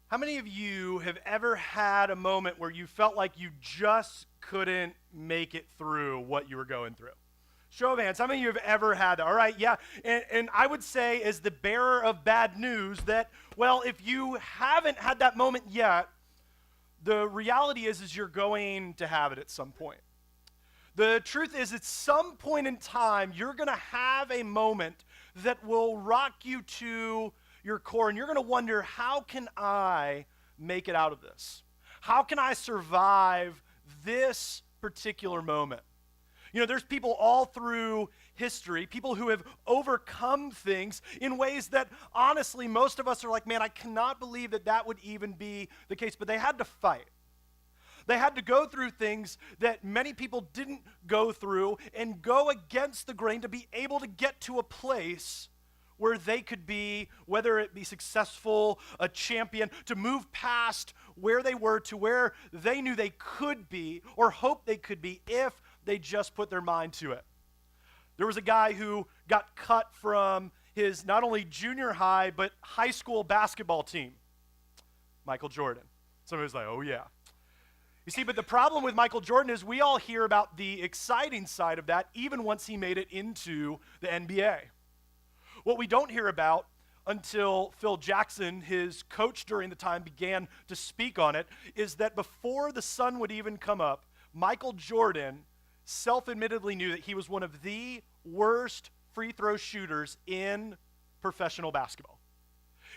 How many of you have ever had a moment where you felt like you just couldn't make it through what you were going through? Show of hands, how many of you have ever had that? All right, yeah. And I would say, as the bearer of bad news, that, well, if you haven't had that moment yet, the reality is you're going to have it at some point. The truth is, at some point in time, you're going to have a moment that will rock you to your core, and you're going to wonder, how can I make it out of this? How can I survive this particular moment? You know, there's people all through history, people who have overcome things in ways that, honestly, most of us are like, man, I cannot believe that that would even be the case. But they had to fight. They had to go through things that many people didn't go through and go against the grain to be able to get to a place where they could be, whether it be successful, a champion, to move past where they were to where they knew they could be or hoped they could be if they just put their mind to it. There was a guy who got cut from his not only junior high but high school basketball team, Michael Jordan. Somebody was like, oh yeah. You see, but the problem with Michael Jordan is we all hear about the exciting side of that even once he made it into the NBA. What we don't hear about until Phil Jackson, his coach during the time, began to speak on it, is that before the sun would even come up, Michael Jordan self-admittedly knew that he was one of the worst free throw shooters in professional basketball.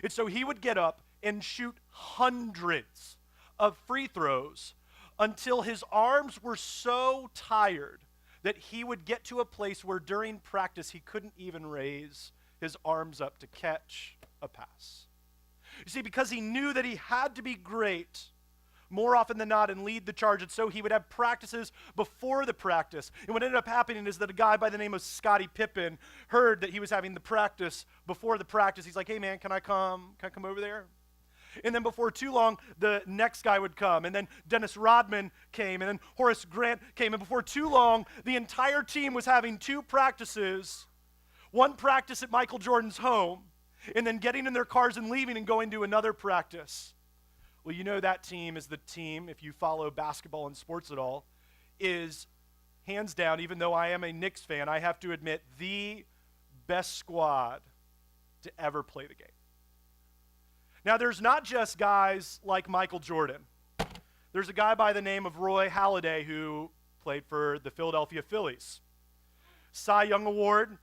And so he would get up and shoot hundreds of free throws until his arms were so tired that he would get to a place where during practice he couldn't even raise his arms up to catch a pass. You see, because he knew that he had to be great more often than not and lead the charge, and so he would have practices before the practice. And what ended up happening is that a guy by the name of Scottie Pippen heard that he was having the practice before the practice. He's like, hey man, can I come over there? And then before too long, the next guy would come. And then Dennis Rodman came. And then Horace Grant came. And before too long, the entire team was having two practices. One practice at Michael Jordan's home, and then getting in their cars and leaving and going to another practice. Well, you know that team is the team, if you follow basketball and sports at all, is hands down, even though I am a Knicks fan, I have to admit, the best squad to ever play the game. Now, there's not just guys like Michael Jordan. There's a guy by the name of Roy Halladay who played for the Philadelphia Phillies. Cy Young Award,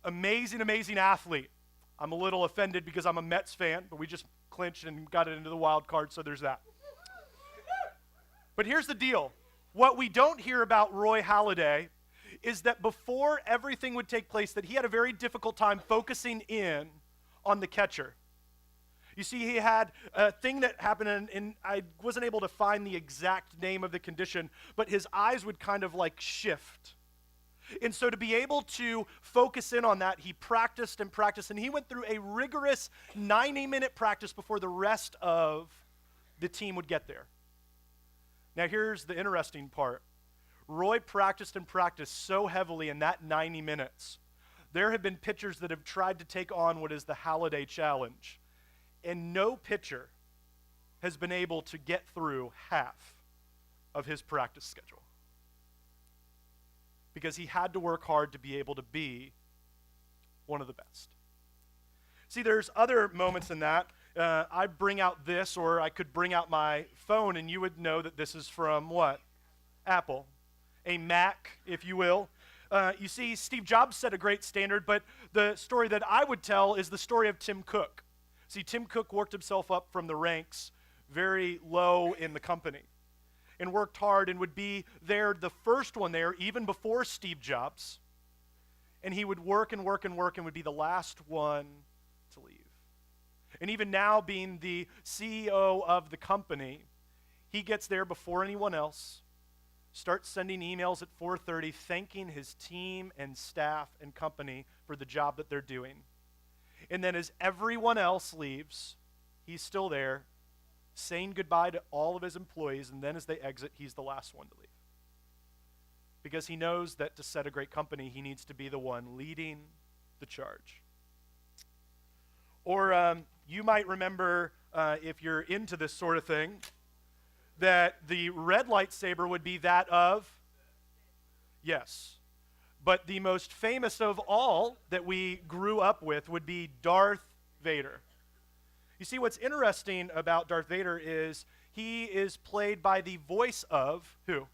amazing, amazing athlete. I'm a little offended because I'm a Mets fan, but we just clinched and got it into the wild card, so there's that. But here's the deal. What we don't hear about Roy Halladay is that before everything would take place, that he had a very difficult time focusing in on the catcher. You see, he had a thing that happened, and I wasn't able to find the exact name of the condition, but his eyes would kind of like shift. And so to be able to focus in on that, he practiced and practiced, and he went through a rigorous 90-minute practice before the rest of the team would get there. Now here's the interesting part. Roy practiced and practiced so heavily in that 90 minutes. There have been pitchers that have tried to take on what is the Halladay Challenge. And no pitcher has been able to get through half of his practice schedule. Because he had to work hard to be able to be one of the best. See, there's other moments in that. I bring out this, or I could bring out my phone, and you would know that this is from what? Apple. A Mac, if you will. You see, Steve Jobs set a great standard, but the story that I would tell is the story of Tim Cook. See, Tim Cook worked himself up from the ranks very low in the company and worked hard and would be there, the first one there, even before Steve Jobs. And he would work and work and work and would be the last one to leave. And even now, being the CEO of the company, he gets there before anyone else, starts sending emails at 4:30 thanking his team and staff and company for the job that they're doing. And then as everyone else leaves, he's still there, saying goodbye to all of his employees, and then as they exit, he's the last one to leave. Because he knows that to set a great company, he needs to be the one leading the charge. Or you might remember if you're into this sort of thing, that the red lightsaber would be that of, yes. But the most famous of all that we grew up with would be Darth Vader. You see, what's interesting about Darth Vader is he is played by the voice of who?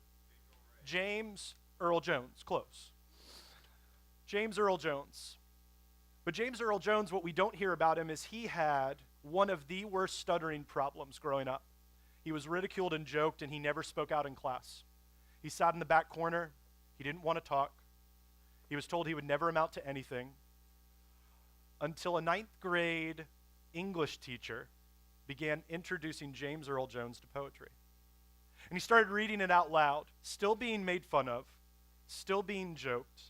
James Earl Jones. Close. James Earl Jones. But James Earl Jones, what we don't hear about him is he had one of the worst stuttering problems growing up. He was ridiculed and joked, and he never spoke out in class. He sat in the back corner. He didn't want to talk. He was told he would never amount to anything until a 9th grade English teacher began introducing James Earl Jones to poetry. And he started reading it out loud, still being made fun of, still being joked,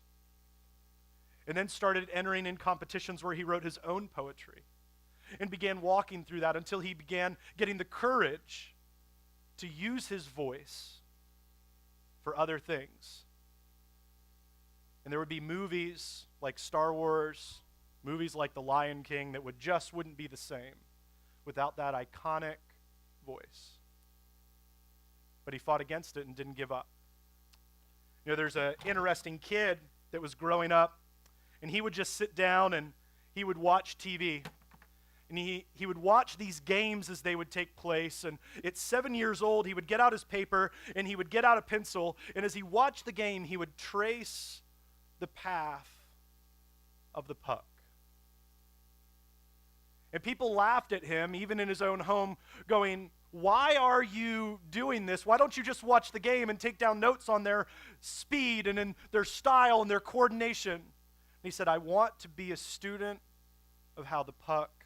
and then started entering in competitions where he wrote his own poetry and began walking through that until he began getting the courage to use his voice for other things. And there would be movies like Star Wars, movies like The Lion King that wouldn't be the same without that iconic voice. But he fought against it and didn't give up. You know, there's an interesting kid that was growing up, and he would just sit down and he would watch TV. And he would watch these games as they would take place. And at 7 years old, he would get out his paper and he would get out a pencil. And as he watched the game, he would trace the path of the puck. And people laughed at him, even in his own home, going, "Why are you doing this? Why don't you just watch the game and take down notes on their speed and in their style and their coordination?" And he said, "I want to be a student of how the puck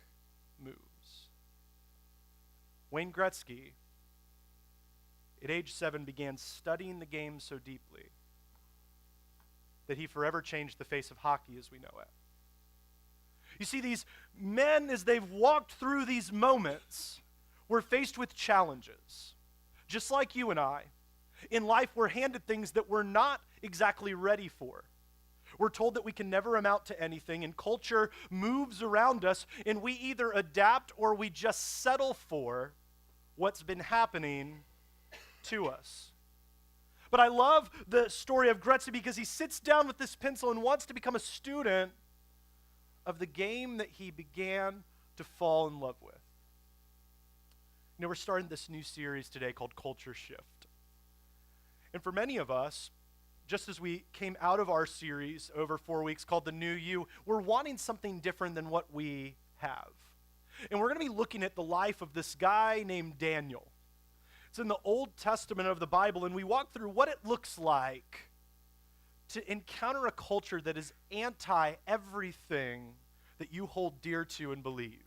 moves." Wayne Gretzky, at age 7, began studying the game so deeply that he forever changed the face of hockey as we know it. You see, these men, as they've walked through these moments, were faced with challenges. Just like you and I, in life we're handed things that we're not exactly ready for. We're told that we can never amount to anything, and culture moves around us, and we either adapt or we just settle for what's been happening to us. But I love the story of Gretzky because he sits down with this pencil and wants to become a student of the game that he began to fall in love with. You know, we're starting this new series today called Culture Shift. And for many of us, just as we came out of our series over 4 weeks called The New You, we're wanting something different than what we have. And we're going to be looking at the life of this guy named Daniel. It's in the Old Testament of the Bible, and we walk through what it looks like to encounter a culture that is anti-everything that you hold dear to and believe.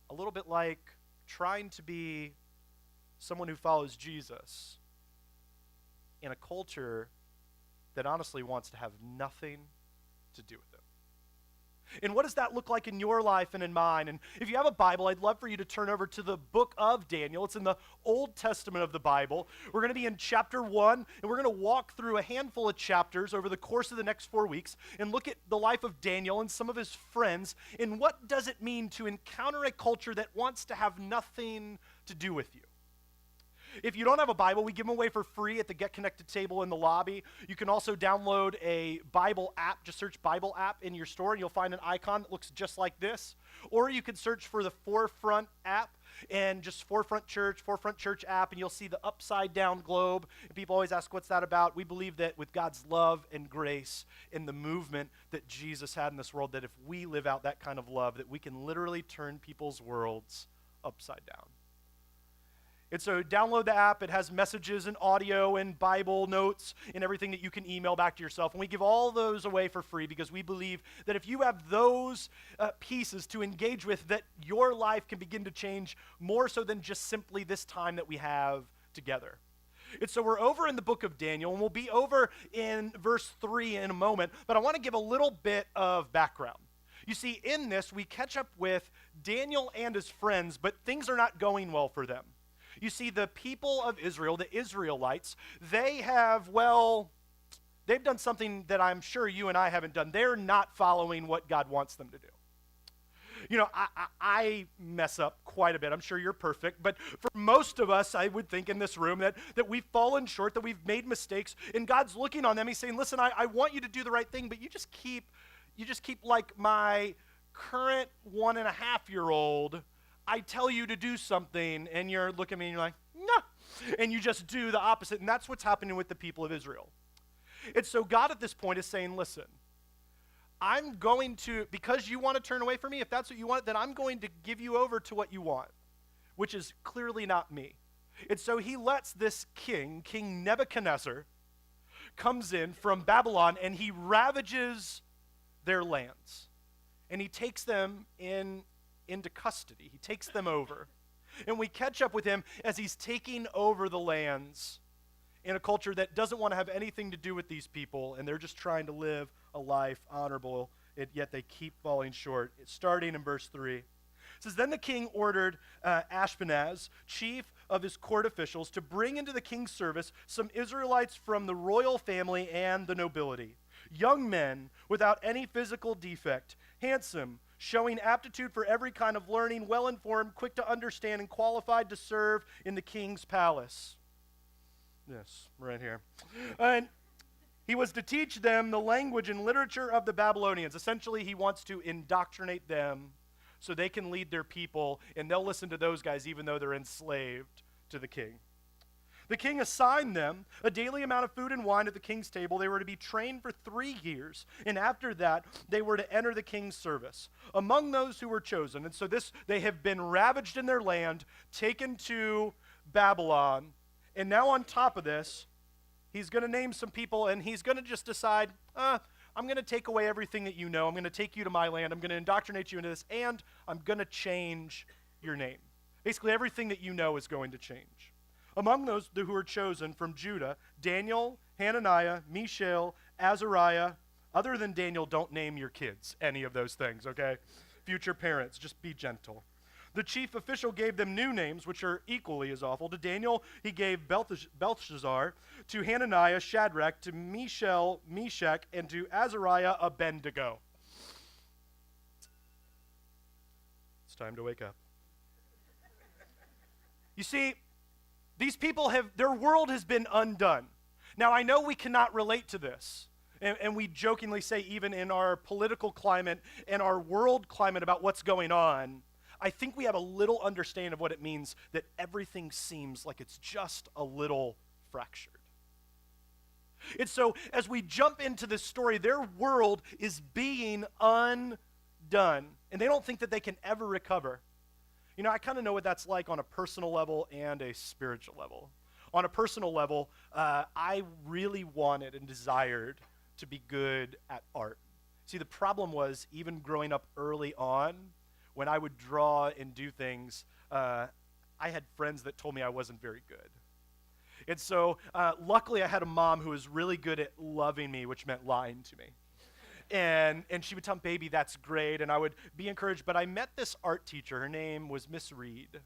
A little bit like trying to be someone who follows Jesus in a culture that honestly wants to have nothing to do with it. And what does that look like in your life and in mine? And if you have a Bible, I'd love for you to turn over to the book of Daniel. It's in the Old Testament of the Bible. We're going to be in chapter 1, and we're going to walk through a handful of chapters over the course of the next 4 weeks and look at the life of Daniel and some of his friends, and what does it mean to encounter a culture that wants to have nothing to do with you. If you don't have a Bible, we give them away for free at the Get Connected table in the lobby. You can also download a Bible app. Just search Bible app in your store, and you'll find an icon that looks just like this. Or you can search for the Forefront app and just Forefront Church app, and you'll see the upside-down globe. And people always ask, what's that about? We believe that with God's love and grace and the movement that Jesus had in this world, that if we live out that kind of love, that we can literally turn people's worlds upside down. And so download the app. It has messages and audio and Bible notes and everything that you can email back to yourself. And we give all those away for free because we believe that if you have those pieces to engage with, that your life can begin to change more so than just simply this time that we have together. And so we're over in the book of Daniel, and we'll be over in verse 3 in a moment. But I want to give a little bit of background. You see, in this, we catch up with Daniel and his friends, but things are not going well for them. You see, the people of Israel, the Israelites, they've done something that I'm sure you and I haven't done. They're not following what God wants them to do. I mess up quite a bit. I'm sure you're perfect, but for most of us, I would think in this room that we've fallen short, that we've made mistakes, and God's looking on them. He's saying, listen, I want you to do the right thing, but you just keep like my current 1.5-year-old. I tell you to do something, and you're looking at me and you're like, no, and you just do the opposite, and that's what's happening with the people of Israel. And so God at this point is saying, listen, I'm going to, because you want to turn away from me, if that's what you want, then I'm going to give you over to what you want, which is clearly not me. And so he lets this king, King Nebuchadnezzar, comes in from Babylon, and he ravages their lands. And he takes them into custody. He takes them over. And we catch up with him as he's taking over the lands in a culture that doesn't want to have anything to do with these people, and they're just trying to live a life honorable, yet they keep falling short. Starting in verse 3. It says, then the king ordered Ashpenaz, chief of his court officials, to bring into the king's service some Israelites from the royal family and the nobility, young men without any physical defect, handsome, showing aptitude for every kind of learning, well-informed, quick to understand, and qualified to serve in the king's palace. Yes, right here. And he was to teach them the language and literature of the Babylonians. Essentially, he wants to indoctrinate them so they can lead their people, and they'll listen to those guys even though they're enslaved to the king. The king assigned them a daily amount of food and wine at the king's table. They were to be trained for 3 years, and after that, they were to enter the king's service. Among those who were chosen, and so they have been ravaged in their land, taken to Babylon, and now on top of this, he's going to name some people, and he's going to just decide, I'm going to take away everything that you know. I'm going to take you to my land. I'm going to indoctrinate you into this, and I'm going to change your name. Basically, everything that you know is going to change. Among those who were chosen from Judah, Daniel, Hananiah, Mishael, Azariah. Other than Daniel, don't name your kids any of those things, okay? Future parents, just be gentle. The chief official gave them new names, which are equally as awful. To Daniel, he gave Belshazzar. To Hananiah, Shadrach. To Mishael, Meshach. And to Azariah, Abednego. It's time to wake up. You see, these people their world has been undone. Now, I know we cannot relate to this. And we jokingly say, even in our political climate and our world climate about what's going on, I think we have a little understanding of what it means that everything seems like it's just a little fractured. And so as we jump into this story, their world is being undone, and they don't think that they can ever recover. You know, I kind of know what that's like on a personal level and a spiritual level. On a personal level, I really wanted and desired to be good at art. See, the problem was, even growing up early on, when I would draw and do things, I had friends that told me I wasn't very good. And so luckily I had a mom who was really good at loving me, which meant lying to me. And she would tell me, baby, that's great, and I would be encouraged. But I met this art teacher. Her name was Miss Reed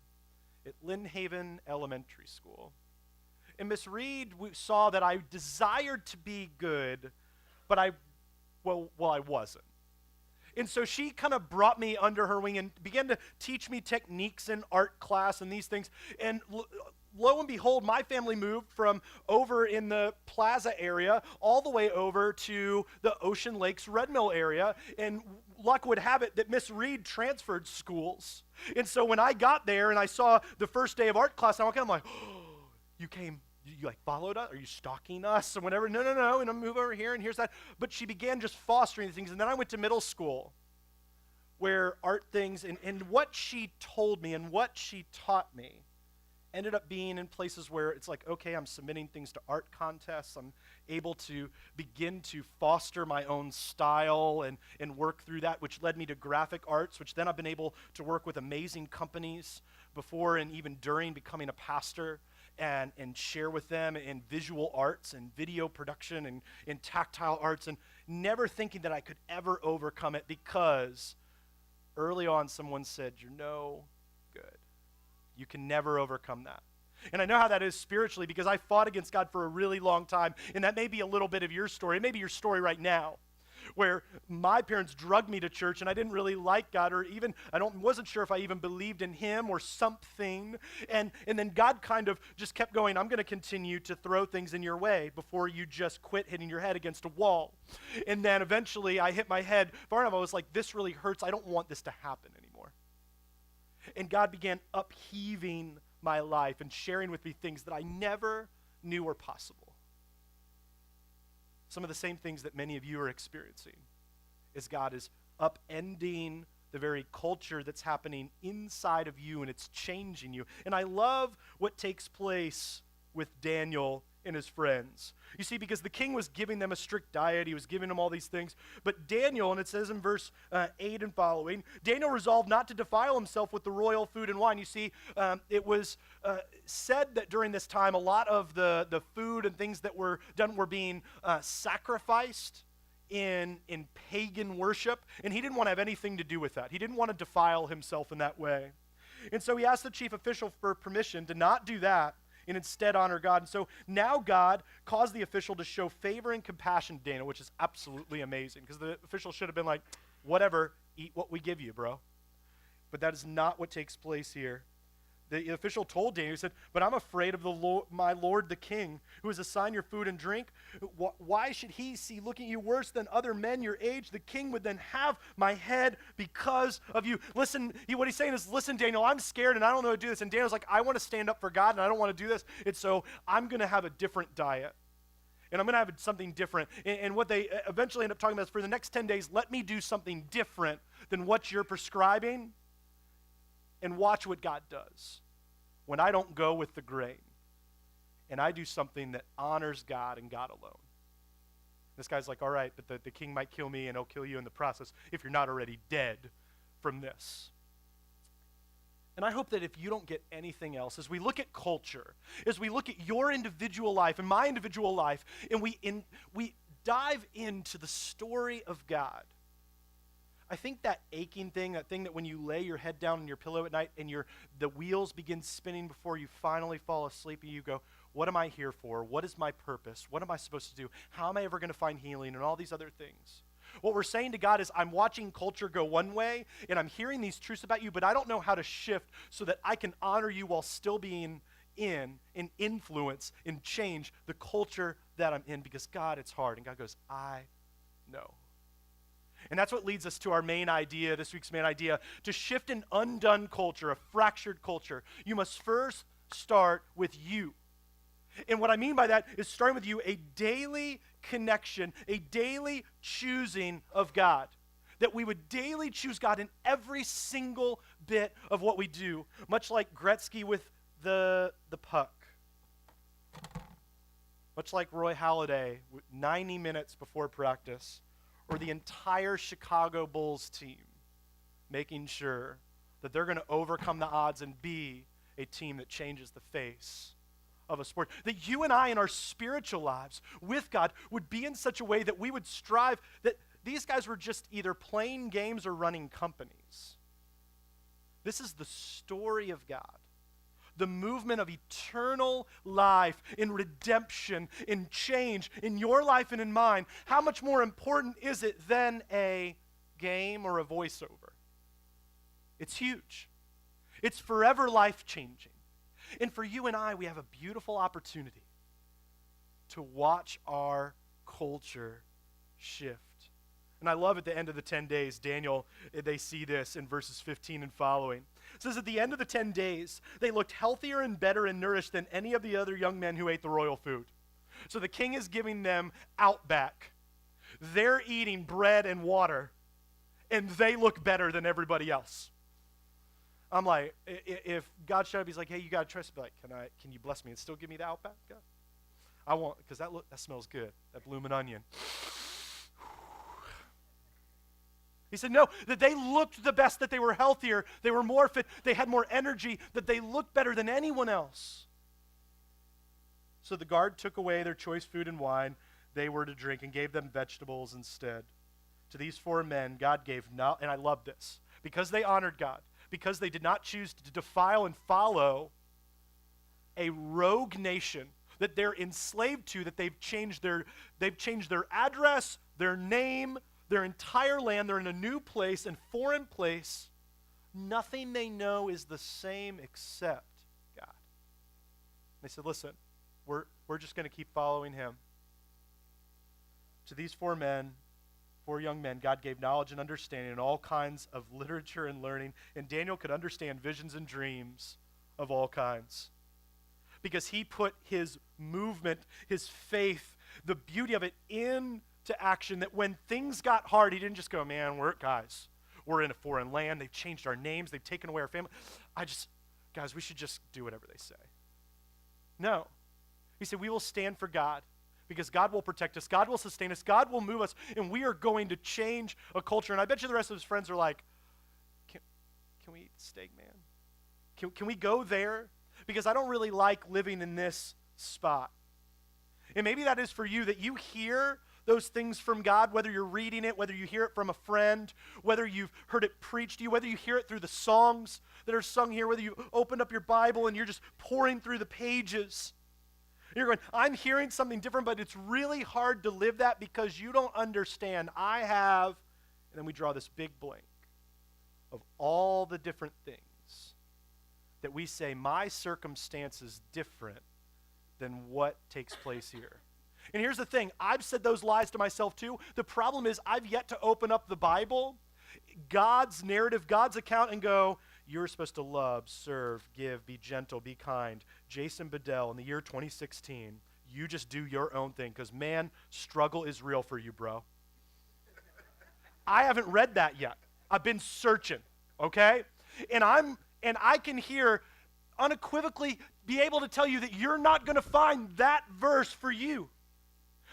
at Lynnhaven Elementary School. And Miss Reed saw that I desired to be good, but I wasn't. And so she kind of brought me under her wing and began to teach me techniques in art class and these things. And lo and behold, my family moved from over in the Plaza area all the way over to the Ocean Lakes Red Mill area. And luck would have it that Miss Reed transferred schools. And so when I got there and I saw the first day of art class, I'm like, oh, you like followed us? Are you stalking us? And whatever. No. And I move over here and here's that. But she began just fostering things. And then I went to middle school where art things and what she told me and what she taught me ended up being in places where it's like, okay, I'm submitting things to art contests. I'm able to begin to foster my own style and work through that, which led me to graphic arts, which then I've been able to work with amazing companies before and even during becoming a pastor. And share with them in visual arts and video production and tactile arts, and never thinking that I could ever overcome it because early on someone said, you're no good. You can never overcome that. And I know how that is spiritually because I fought against God for a really long time, and that may be a little bit of your story. It may be your story right now. where my parents drugged me to church and I didn't really like God, or even wasn't sure if I even believed in him or something. And then God kind of just kept going, I'm going to continue to throw things in your way before you just quit hitting your head against a wall. And then eventually I hit my head far enough, I was like, this really hurts. I don't want this to happen anymore. And God began upheaving my life and sharing with me things that I never knew were possible. Some of the same things that many of you are experiencing is God is upending the very culture that's happening inside of you, and it's changing you. And I love what takes place with Daniel and his friends. You see, because the king was giving them a strict diet, he was giving them all these things. But Daniel, and it says in verse 8 and following, Daniel resolved not to defile himself with the royal food and wine. You see, it was said that during this time, a lot of the food and things that were done were being sacrificed in pagan worship, and he didn't want to have anything to do with that. He didn't want to defile himself in that way. And so he asked the chief official for permission to not do that, and instead honor God. And so now God caused the official to show favor and compassion to Daniel, which is absolutely amazing, because the official should have been like, whatever, eat what we give you, bro. But that is not what takes place here. The official told Daniel, he said, but I'm afraid of my lord the king, who has assigned your food and drink. Why should he see looking at you worse than other men your age? The king would then have my head because of you. Listen, what he's saying is, listen, Daniel, I'm scared and I don't know how to do this. And Daniel's like, I want to stand up for God and I don't want to do this. And so I'm going to have a different diet. And I'm going to have something different. And what they eventually end up talking about is, for the next 10 days, let me do something different than what you're prescribing. And watch what God does when I don't go with the grain and I do something that honors God and God alone. This guy's like, all right, but the king might kill me and he'll kill you in the process if you're not already dead from this. And I hope that if you don't get anything else, as we look at culture, as we look at your individual life and my individual life, and we dive into the story of God, I think that aching thing, that thing that when you lay your head down on your pillow at night and the wheels begin spinning before you finally fall asleep, and you go, what am I here for? What is my purpose? What am I supposed to do? How am I ever going to find healing? And all these other things. What we're saying to God is, I'm watching culture go one way, and I'm hearing these truths about you, but I don't know how to shift so that I can honor you while still being in and influence and change the culture that I'm in, because God, it's hard. And God goes, I know. And that's what leads us to our main idea, this week's main idea. To shift an undone culture, a fractured culture, you must first start with you. And what I mean by that is starting with you, a daily connection, a daily choosing of God. That we would daily choose God in every single bit of what we do, much like Gretzky with the puck. Much like Roy Halladay, 90 minutes before practice. Or the entire Chicago Bulls team, making sure that they're going to overcome the odds and be a team that changes the face of a sport. That you and I in our spiritual lives with God would be in such a way that we would strive, that these guys were just either playing games or running companies. This is the story of God. The movement of eternal life, in redemption, in change, in your life and in mine. How much more important is it than a game or a voiceover? It's huge. It's forever life-changing. And for you and I, we have a beautiful opportunity to watch our culture shift. And I love at the end of the 10 days, Daniel, they see this in verses 15 and following. It says, at the end of the 10 days, they looked healthier and better and nourished than any of the other young men who ate the royal food. So the king is giving them Outback. They're eating bread and water, and they look better than everybody else. I'm like, if God showed up, he's like, hey, you got to trust me. Like, can you bless me and still give me the Outback, God? I want, because that smells good, that bloomin' onion. He said, no, that they looked the best, that they were healthier, they were more fit, they had more energy, that they looked better than anyone else. So the guard took away their choice food and wine they were to drink and gave them vegetables instead. To these 4 men, God gave not, and I love this, because they honored God, because they did not choose to defile and follow a rogue nation that they're enslaved to, that they've changed their address, their name, their entire land. They're in a new place and foreign place. Nothing they know is the same except God. They said, listen, we're just going to keep following him. To these four young men, God gave knowledge and understanding and all kinds of literature and learning, and Daniel could understand visions and dreams of all kinds. Because he put his movement, his faith, the beauty of it into action, that when things got hard, he didn't just go, man, we're in a foreign land, they've changed our names, they've taken away our family. Guys, we should just do whatever they say. No. He said, we will stand for God. Because God will protect us, God will sustain us, God will move us, and we are going to change a culture. And I bet you the rest of his friends are like, can we eat steak, man? Can we go there? Because I don't really like living in this spot. And maybe that is for you, that you hear those things from God, whether you're reading it, whether you hear it from a friend, whether you've heard it preached to you, whether you hear it through the songs that are sung here, whether you open up your Bible and you're just pouring through the pages. You're going, I'm hearing something different, but it's really hard to live that because you don't understand. And then we draw this big blank of all the different things that we say, my circumstance is different than what takes place here. And here's the thing, I've said those lies to myself too. The problem is I've yet to open up the Bible, God's narrative, God's account, and go, you're supposed to love, serve, give, be gentle, be kind. Jason Bedell in the year 2016, you just do your own thing because, man, struggle is real for you, bro. I haven't read that yet. I've been searching, okay? And I can hear unequivocally be able to tell you that you're not going to find that verse for you.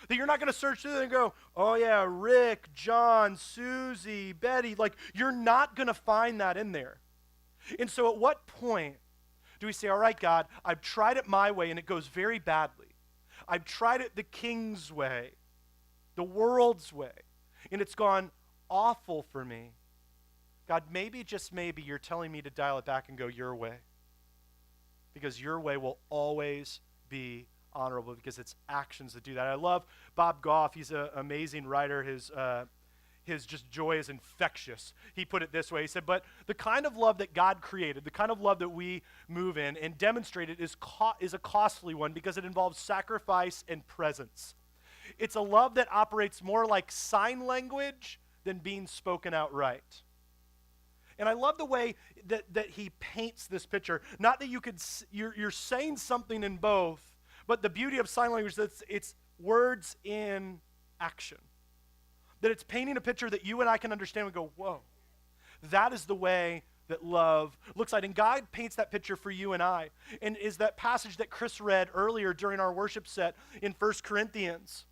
That you're not going to search through it and go, oh yeah, Rick, John, Susie, Betty. Like, you're not going to find that in there. And so at what point do we say, all right, God, I've tried it my way and it goes very badly. I've tried it the king's way, the world's way, and it's gone awful for me. God, maybe, just maybe, you're telling me to dial it back and go your way. Because your way will always be honorable, because it's actions that do that. I love Bob Goff. He's an amazing writer. His just joy is infectious. He put it this way. He said, but the kind of love that God created, the kind of love that we move in and demonstrate it is a costly one because it involves sacrifice and presence. It's a love that operates more like sign language than being spoken outright. And I love the way that he paints this picture. Not that you're saying something in both, but the beauty of sign language is it's words in action. That it's painting a picture that you and I can understand and go, whoa, that is the way that love looks like. And God paints that picture for you and I. And is that passage that Chris read earlier during our worship set in 1 Corinthians.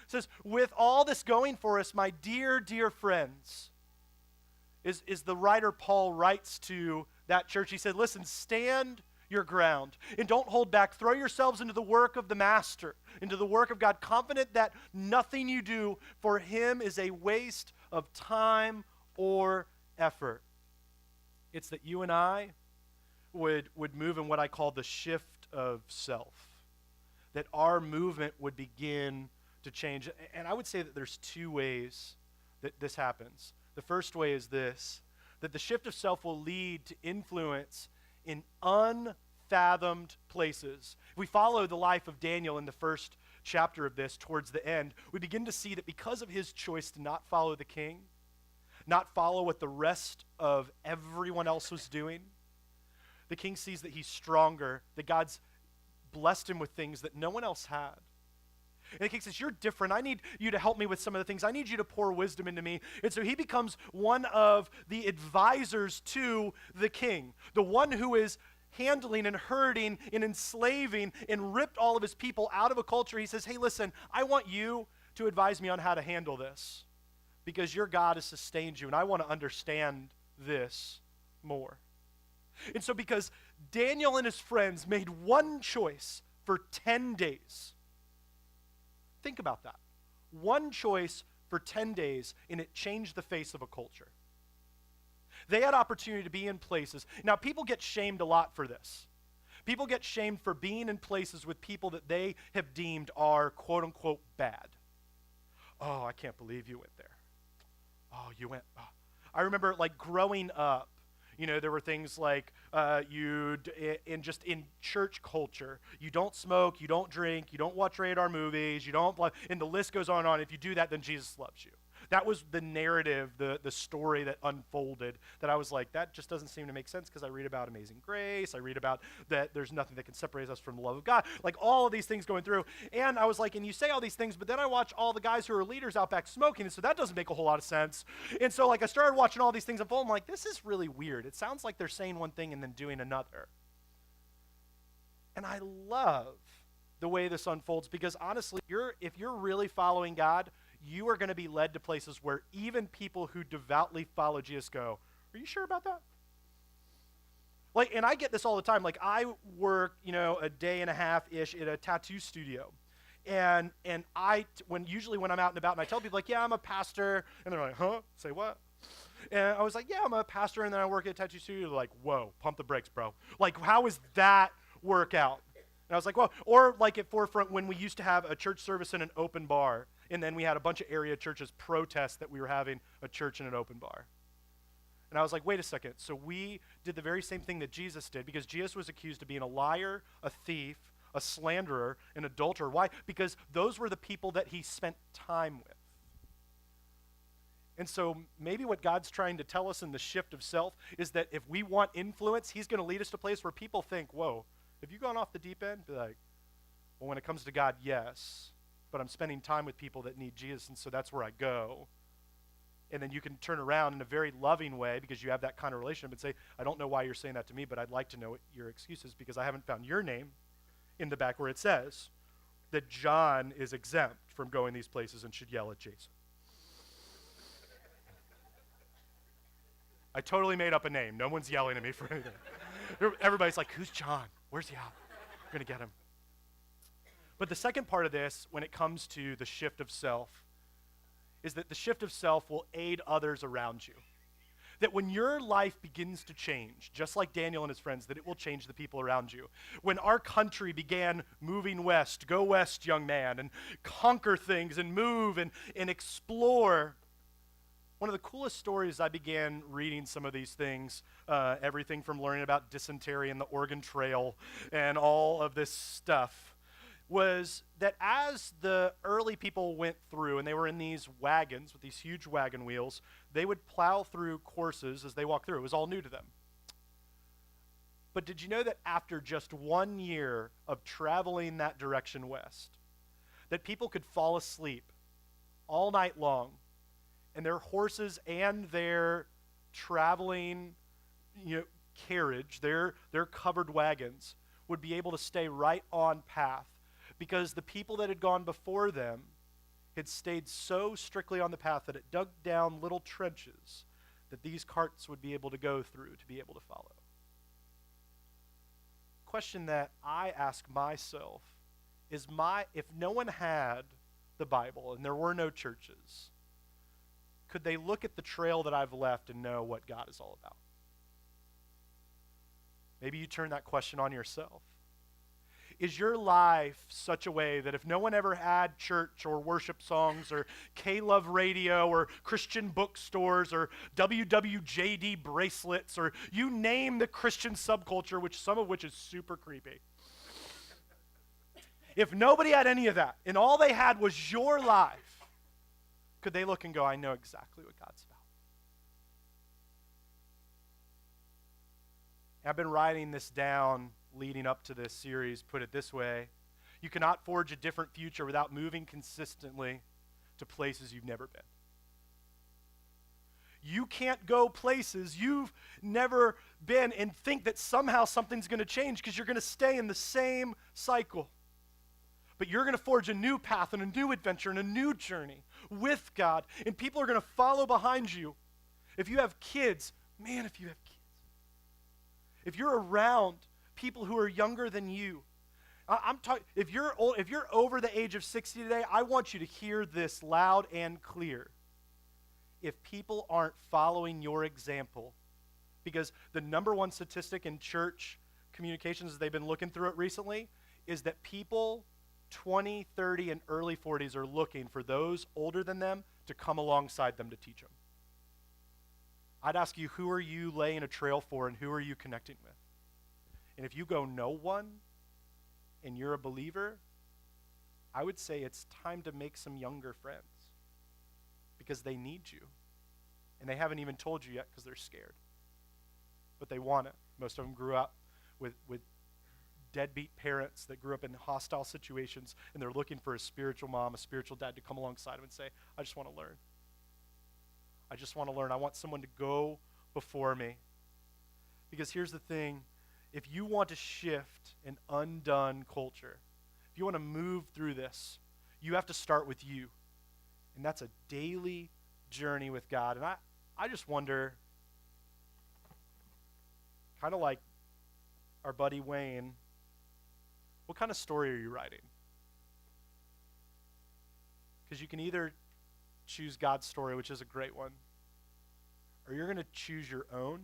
It says, with all this going for us, my dear, dear friends, is the writer Paul writes to that church. He said, listen, stand your ground and don't hold back. Throw yourselves into the work of the master, into the work of God, confident that nothing you do for him is a waste of time or effort. It's that you and I would move in what I call the shift of self, that our movement would begin to change. And I would say that there's two ways that this happens. The first way is this, that the shift of self will lead to influence in unfathomed places. If we follow the life of Daniel in the first chapter of this towards the end, we begin to see that because of his choice to not follow the king, not follow what the rest of everyone else was doing, the king sees that he's stronger, that God's blessed him with things that no one else had. And the king says, you're different. I need you to help me with some of the things. I need you to pour wisdom into me. And so he becomes one of the advisors to the king, the one who is handling and hurting and enslaving and ripped all of his people out of a culture. He says, hey, listen, I want you to advise me on how to handle this because your God has sustained you, and I want to understand this more. And so because Daniel and his friends made one choice for 10 days, think about that. One choice for 10 days, and it changed the face of a culture. They had opportunity to be in places. Now, people get shamed a lot for this. People get shamed for being in places with people that they have deemed are, quote unquote, bad. Oh, I can't believe you went there. Oh, you went. Oh. I remember like growing up. There were things like just in church culture, you don't smoke, you don't drink, you don't watch rated R movies, you don't, and the list goes on and on. If you do that, then Jesus loves you. That was the narrative, the story that unfolded, that I was like, that just doesn't seem to make sense, because I read about Amazing Grace, I read about that there's nothing that can separate us from the love of God, like all of these things going through. And I was like, and you say all these things, but then I watch all the guys who are leaders out back smoking, and so that doesn't make a whole lot of sense. And so like I started watching all these things unfold. I'm like, this is really weird. It sounds like they're saying one thing and then doing another. And I love the way this unfolds, because honestly, if you're really following God, you are going to be led to places where even people who devoutly follow Jesus go, are you sure about that? Like, and I get this all the time. Like, I work, a day and a half-ish at a tattoo studio. And usually when I'm out and about and I tell people, like, yeah, I'm a pastor, and they're like, huh? Say what? And I was like, yeah, I'm a pastor, and then I work at a tattoo studio. They're like, whoa, pump the brakes, bro. Like, how does that work out? And I was like, well, or like at Forefront, when we used to have a church service in an open bar, and then we had a bunch of area churches protest that we were having a church in an open bar. And I was like, wait a second. So we did the very same thing that Jesus did, because Jesus was accused of being a liar, a thief, a slanderer, an adulterer. Why? Because those were the people that he spent time with. And so maybe what God's trying to tell us in the shift of self is that if we want influence, he's going to lead us to a place where people think, whoa, have you gone off the deep end? Be like, well, when it comes to God, yes, but I'm spending time with people that need Jesus, and so that's where I go. And then you can turn around in a very loving way, because you have that kind of relationship, and say, I don't know why you're saying that to me, but I'd like to know what your excuse is, because I haven't found your name in the back where it says that John is exempt from going these places and should yell at Jason. I totally made up a name. No one's yelling at me for anything. Everybody's like, who's John? Where's he at? We're going to get him. But the second part of this, when it comes to the shift of self, is that the shift of self will aid others around you. That when your life begins to change, just like Daniel and his friends, that it will change the people around you. When our country began moving west, go west, young man, and conquer things and move and explore. One of the coolest stories, I began reading some of these things, everything from learning about dysentery and the Oregon Trail and all of this stuff, was that as the early people went through, and they were in these wagons with these huge wagon wheels, they would plow through courses as they walked through. It was all new to them. But did you know that after just 1 year of traveling that direction west, that people could fall asleep all night long, and their horses and their traveling carriage, their covered wagons, would be able to stay right on path, because the people that had gone before them had stayed so strictly on the path that it dug down little trenches that these carts would be able to go through to be able to follow. Question that I ask myself is, if no one had the Bible and there were no churches, could they look at the trail that I've left and know what God is all about? Maybe you turn that question on yourself. Is your life such a way that if no one ever had church or worship songs or K-Love radio or Christian bookstores or WWJD bracelets, or you name the Christian subculture, some of which is super creepy. If nobody had any of that and all they had was your life, could they look and go, I know exactly what God's about? I've been writing this down leading up to this series. Put it this way: you cannot forge a different future without moving consistently to places you've never been. You can't go places you've never been and think that somehow something's going to change, because you're going to stay in the same cycle. But you're going to forge a new path and a new adventure and a new journey with God, and people are going to follow behind you. If you have kids, if you're around people who are younger than you, if you're over the age of 60 today, I want you to hear this loud and clear. If people aren't following your example, because the number one statistic in church communications, as they've been looking through it recently, is that people 20, 30, and early 40s are looking for those older than them to come alongside them to teach them. I'd ask you, who are you laying a trail for and who are you connecting with? And if you go no one and you're a believer, I would say it's time to make some younger friends because they need you. And they haven't even told you yet because they're scared. But they want it. Most of them grew up with deadbeat parents that grew up in hostile situations, and they're looking for a spiritual mom, a spiritual dad to come alongside them and say, I just want to learn. I just want to learn. I want someone to go before me. Because here's the thing. If you want to shift an undone culture, if you want to move through this, you have to start with you. And that's a daily journey with God. And I just wonder, kind of like our buddy Wayne, what kind of story are you writing? Because you can either choose God's story, which is a great one, or you're going to choose your own.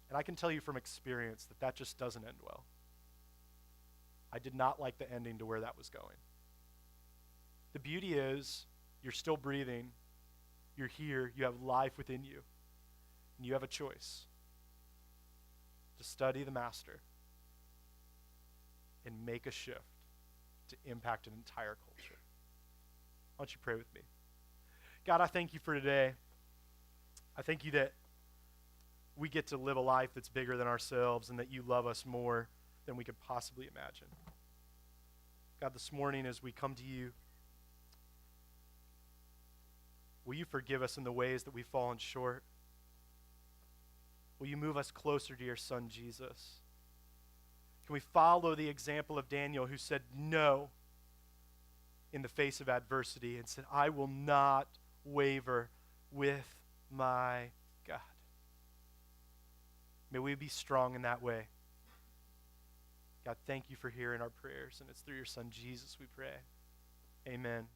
And I can tell you from experience that that just doesn't end well. I did not like the ending to where that was going. The beauty is you're still breathing, you're here, you have life within you, and you have a choice to study the Master and make a shift to impact an entire culture. Why don't you pray with me? God, I thank you for today. I thank you that we get to live a life that's bigger than ourselves and that you love us more than we could possibly imagine. God, this morning as we come to you, will you forgive us in the ways that we've fallen short? Will you move us closer to your Son, Jesus? Can we follow the example of Daniel who said no in the face of adversity and said, I will not waver with my God. May we be strong in that way. God, thank you for hearing our prayers, and it's through your Son, Jesus, we pray. Amen.